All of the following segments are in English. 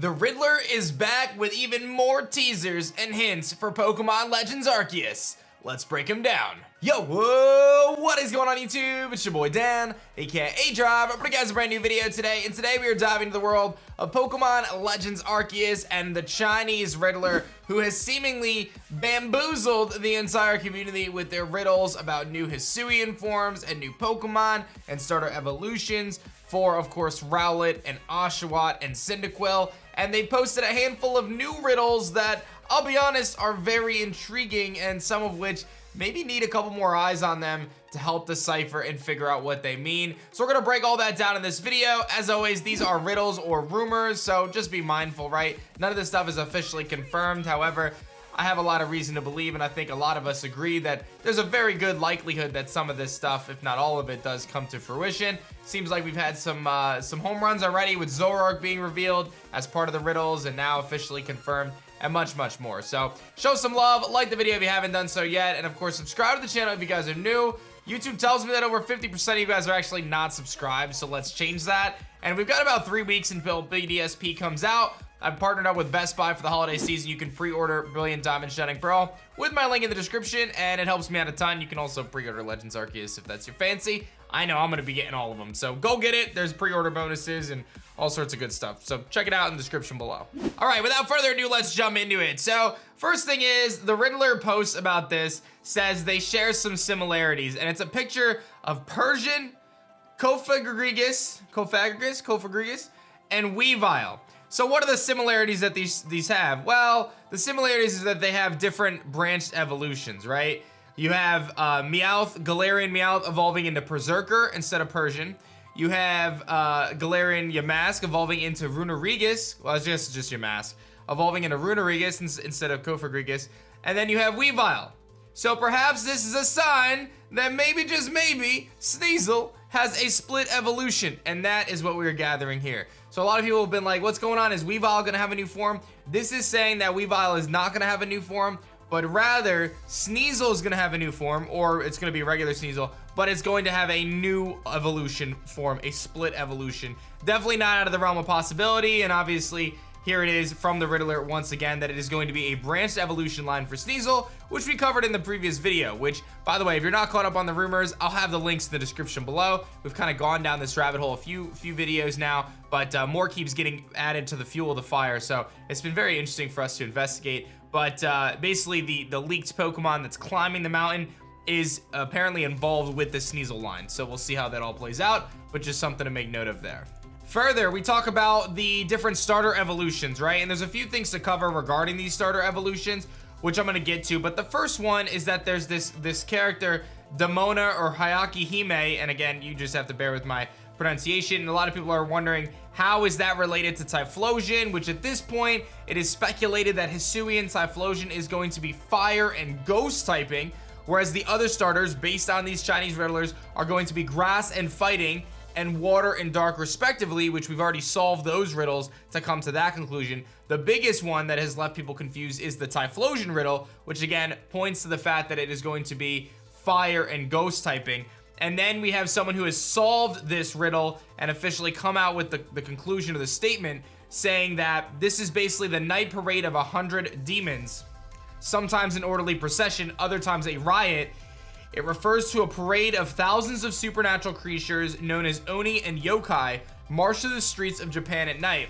The Riddler is back with even more teasers and hints for Pokemon Legends Arceus. Let's break them down. Yo, whoa, what is going on YouTube? It's your boy Dan, aka aDrive. I'm bringing you guys a brand new video today, and today we are diving into the world of Pokemon Legends Arceus and the Chinese Riddler, who has seemingly bamboozled the entire community with their riddles about new HISUIAN forms and new Pokemon and starter evolutions for, of course, Rowlet and Oshawott and Cyndaquil. And they posted a handful of new riddles that, I'll be honest, are very intriguing, and some of which maybe need a couple more eyes on them to help decipher and figure out what they mean. So we're gonna break all that down in this video. As always, these are riddles or rumors, so just be mindful, right? None of this stuff is officially confirmed. However, I have a lot of reason to believe, and I think a lot of us agree that there's a very good likelihood that some of this stuff, if not all of it, does come to fruition. Seems like we've had some home runs already, with ZORUA being revealed as part of the riddles and now officially confirmed, and much, much more. So show some love, like the video if you haven't done so yet, and of course subscribe to the channel if you guys are new. YouTube tells me that over 50% of you guys are actually not subscribed, so let's change that. And we've got about 3 weeks until BDSP comes out. I've partnered up with Best Buy for the holiday season. You can pre-order Brilliant Diamond Shining Pearl with my link in the description, and it helps me out a ton. You can also pre-order Legends Arceus if that's your fancy. I know I'm gonna be getting all of them, so go get it. There's pre-order bonuses and all sorts of good stuff, so check it out in the description below. All right, without further ado, let's jump into it. So first thing is, the Riddler post about this says they share some similarities, and it's a picture of Persian, Cofagrigus, and Weavile. So what are the similarities that these have? Well, the similarities is that they have different branched evolutions, right? You have Meowth, Galarian Meowth evolving into Berserker instead of Persian. You have Galarian Yamask evolving into Runerigus. Well, it's just Yamask. Evolving into Runerigus instead of Cofagrigus. And then you have Weavile. So perhaps this is a sign that maybe, just maybe, SNEASEL has a split evolution, and that is what we're gathering here. So a lot of people have been like, what's going on? Is Weavile gonna have a new form? This is saying that Weavile is not gonna have a new form, but rather SNEASEL is gonna have a new form, or it's gonna be regular SNEASEL, but it's going to have a new evolution form, a split evolution. Definitely not out of the realm of possibility, and obviously, here it is from the Riddler once again that it is going to be a branched evolution line for SNEASEL, which we covered in the previous video, which, by the way, if you're not caught up on the rumors, I'll have the links in the description below. We've kind of gone down this rabbit hole a few videos now, but more keeps getting added to the fuel of the fire, so it's been very interesting for us to investigate. But basically, the leaked Pokemon that's climbing the mountain is apparently involved with the SNEASEL line, so we'll see how that all plays out, but just something to make note of there. Further, we talk about the different starter evolutions, right? And there's a few things to cover regarding these starter evolutions, which I'm gonna get to. But the first one is that there's this character, Demona or Hyaki Hime, and again, you just have to bear with my pronunciation. And a lot of people are wondering, how is that related to Typhlosion? Which at this point, it is speculated that HISUIAN Typhlosion is going to be fire and ghost typing, whereas the other starters, based on these Chinese Riddlers, are going to be grass and fighting, and water and dark respectively, which we've already solved those riddles to come to that conclusion. The biggest one that has left people confused is the Typhlosion riddle, which again points to the fact that it is going to be fire and ghost typing. And then we have someone who has solved this riddle and officially come out with the conclusion of the statement, saying that this is basically the night parade of 100 demons, sometimes an orderly procession, other times a riot. It refers to a parade of thousands of supernatural creatures known as Oni and Yokai march through the streets of Japan at night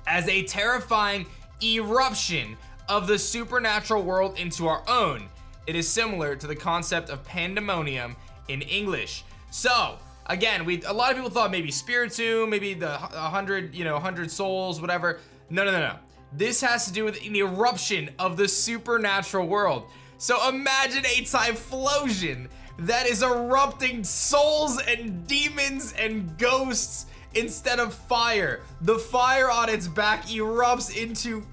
as a terrifying eruption of the supernatural world into our own. It is similar to the concept of pandemonium in English. So, again, a lot of people thought maybe Spiritomb, maybe the 100 souls, whatever. No. This has to do with an eruption of the supernatural world. So imagine a Typhlosion that is erupting souls and demons and ghosts instead of fire. The fire on its back erupts into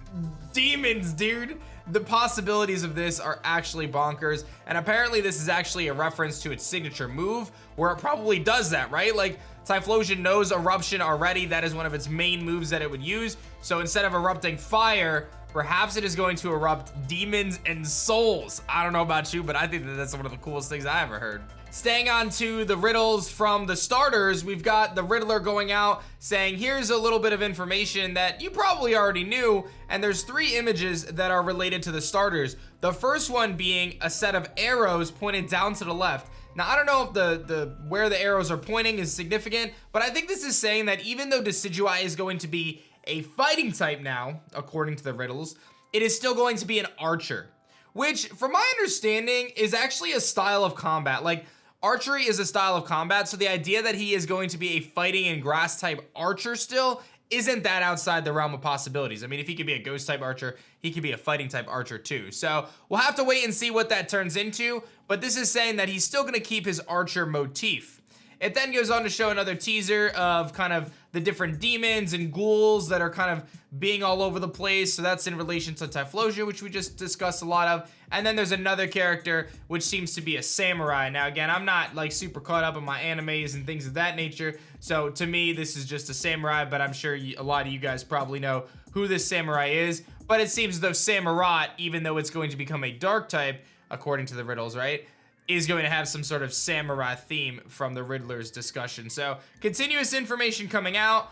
demons, dude. The possibilities of this are actually bonkers, and apparently this is actually a reference to its signature move, where it probably does that, right? Like, Typhlosion knows eruption already. That is one of its main moves that it would use. So instead of erupting fire, perhaps it is going to erupt demons and souls. I don't know about you, but I think that that's one of the coolest things I ever heard. Staying on to the riddles from the starters, we've got the Riddler going out saying, here's a little bit of information that you probably already knew, and there's 3 images that are related to the starters. The first one being a set of arrows pointed down to the left. Now, I don't know if the where the arrows are pointing is significant, but I think this is saying that even though Decidueye is going to be a fighting type now, according to the riddles, it is still going to be an archer, which, from my understanding, is actually a style of combat. Like, archery is a style of combat, so the idea that he is going to be a fighting and grass type archer still isn't that outside the realm of possibilities. I mean, if he could be a ghost type archer, he could be a fighting type archer too. So we'll have to wait and see what that turns into, but this is saying that he's still gonna keep his archer motif. It then goes on to show another teaser of kind of the different demons and ghouls that are kind of being all over the place. So that's in relation to Typhlosia, which we just discussed a lot of. And then there's another character, which seems to be a samurai. Now, again, I'm not like super caught up in my animes and things of that nature. So to me, this is just a samurai, but I'm sure a lot of you guys probably know who this samurai is. But it seems as though Samurott, even though it's going to become a dark type, according to the riddles, right, is going to have some sort of samurai theme from the Riddlers discussion. So, continuous information coming out.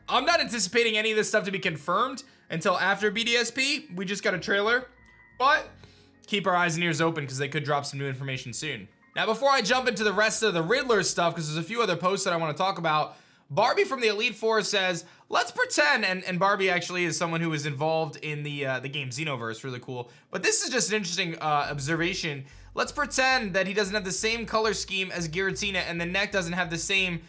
I'm not anticipating any of this stuff to be confirmed until after BDSP. We just got a trailer, but keep our eyes and ears open because they could drop some new information soon. Now, before I jump into the rest of the Riddler stuff, because there's a few other posts that I want to talk about, Barbie from the Elite Four says, let's pretend, and Barbie actually is someone who was involved in the game Xenoverse, really cool. But this is just an interesting observation. Let's pretend that he doesn't have the same color scheme as Giratina and the neck doesn't have the same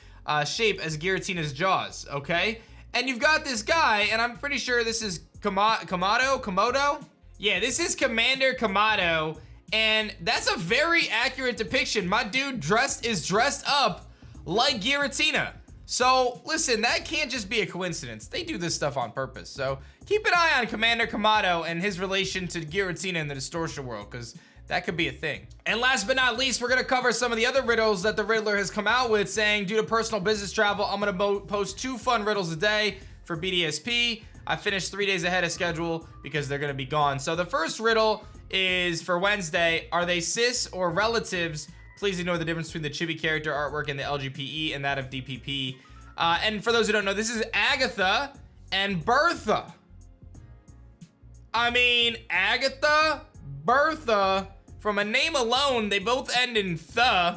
shape as Giratina's jaws, okay? And you've got this guy, and I'm pretty sure this is Komodo? Yeah, this is Commander Komodo, and that's a very accurate depiction. My dude is dressed up like Giratina. So, listen, that can't just be a coincidence. They do this stuff on purpose. So, keep an eye on Commander Komodo and his relation to Giratina in the Distortion world, because that could be a thing. And last but not least, we're gonna cover some of the other riddles that the Riddler has come out with, saying, due to personal business travel, I'm gonna post 2 fun riddles a day for BDSP. I finished 3 days ahead of schedule because they're gonna be gone. So the first riddle is for Wednesday. Are they cis or relatives? Please ignore the difference between the chibi character artwork and the LGPE and that of DPP. And for those who don't know, this is Agatha and Bertha. I mean, Agatha, Bertha, from a name alone, they both end in "th",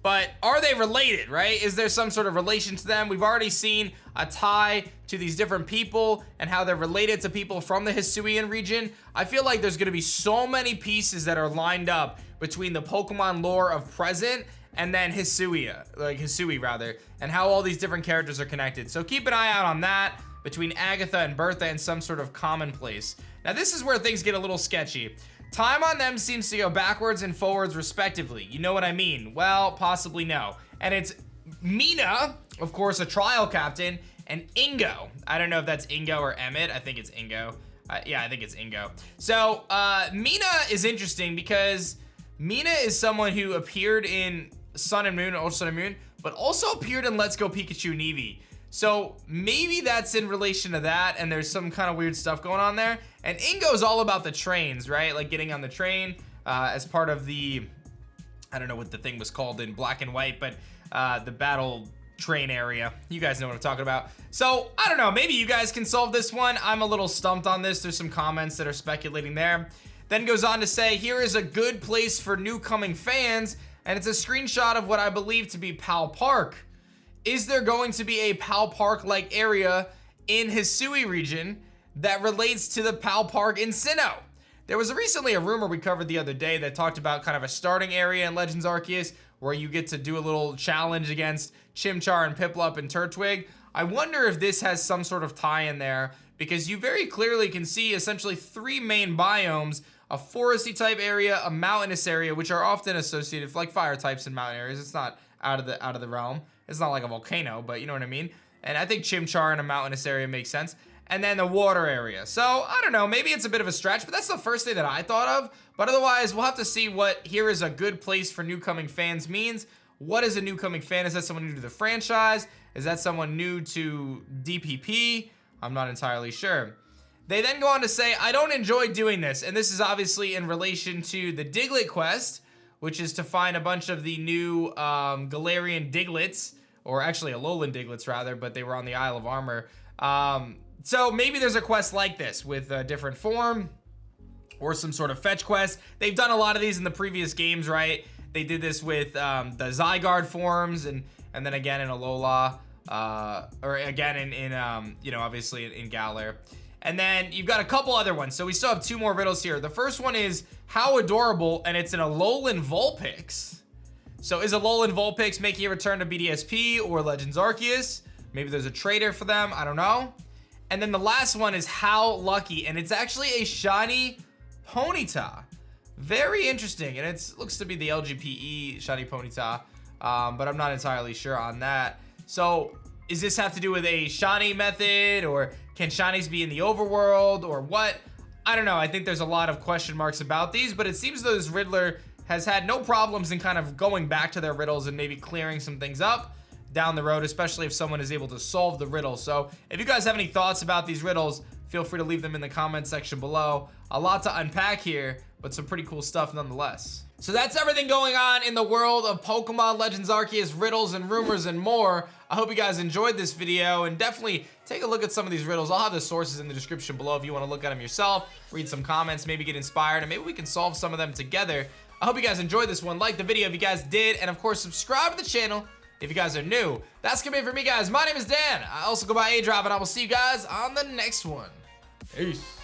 but are they related, right? Is there some sort of relation to them? We've already seen a tie to these different people and how they're related to people from the HISUIAN region. I feel like there's gonna be so many pieces that are lined up between the Pokemon lore of present and then Hisui rather, and how all these different characters are connected. So keep an eye out on that between Agatha and Bertha and some sort of common place. Now this is where things get a little sketchy. Time on them seems to go backwards and forwards respectively. You know what I mean? Well, possibly no. And it's Mina, of course, a trial captain, and Ingo. I don't know if that's Ingo or Emmett. I think it's Ingo. Yeah, I think it's Ingo. So, Mina is interesting because Mina is someone who appeared in Sun and Moon, Ultra Sun and Moon, but also appeared in Let's Go Pikachu and Eevee. So maybe that's in relation to that, and there's some kind of weird stuff going on there. And Ingo's all about the trains, right? Like getting on the train as part of the, I don't know what the thing was called in Black and White, but the battle train area. You guys know what I'm talking about. So I don't know, maybe you guys can solve this one. I'm a little stumped on this. There's some comments that are speculating there. Then goes on to say, here is a good place for new coming fans, and it's a screenshot of what I believe to be Pal Park. Is there going to be a Pal Park-like area in Hisui region that relates to the Pal Park in Sinnoh? There was recently a rumor we covered the other day that talked about kind of a starting area in Legends Arceus where you get to do a little challenge against Chimchar and Piplup and Turtwig. I wonder if this has some sort of tie in there, because you very clearly can see essentially 3 main biomes: a foresty type area, a mountainous area, which are often associated with like fire types in mountain areas. It's not out of the realm. It's not like a volcano, but you know what I mean? And I think Chimchar in a mountainous area makes sense. And then the water area. So, I don't know, maybe it's a bit of a stretch, but that's the first thing that I thought of. But otherwise, we'll have to see what here is a good place for new coming fans means. What is a new coming fan? Is that someone new to the franchise? Is that someone new to DPP? I'm not entirely sure. They then go on to say, I don't enjoy doing this. And this is obviously in relation to the Diglett quest, which is to find a bunch of the new Galarian Digletts, or actually Alolan Digletts rather, but they were on the Isle of Armor. So maybe there's a quest like this with a different form or some sort of fetch quest. They've done a lot of these in the previous games, right? They did this with the Zygarde forms and then again in Alola, or again in you know, obviously in Galore. And then you've got a couple other ones. So we still have 2 more riddles here. The first one is how adorable, and it's an Alolan Vulpix. So is Alolan Vulpix making a return to BDSP or Legends Arceus? Maybe there's a trader for them, I don't know. And then the last one is how lucky, and it's actually a shiny Ponyta. Very interesting, and it looks to be the LGPE shiny Ponyta, but I'm not entirely sure on that. So does this have to do with a shiny method, or can shinies be in the overworld, or what? I don't know. I think there's a lot of question marks about these, but it seems though this Riddler has had no problems in kind of going back to their riddles and maybe clearing some things up down the road, especially if someone is able to solve the riddle. So if you guys have any thoughts about these riddles, feel free to leave them in the comment section below. A lot to unpack here, but some pretty cool stuff nonetheless. So that's everything going on in the world of Pokemon Legends Arceus, riddles and rumors and more. I hope you guys enjoyed this video, and definitely take a look at some of these riddles. I'll have the sources in the description below if you want to look at them yourself, read some comments, maybe get inspired, and maybe we can solve some of them together. I hope you guys enjoyed this one. Like the video if you guys did, and of course subscribe to the channel if you guys are new. That's gonna be it for me, guys. My name is Dan. I also go by aDrive, and I will see you guys on the next one. Peace.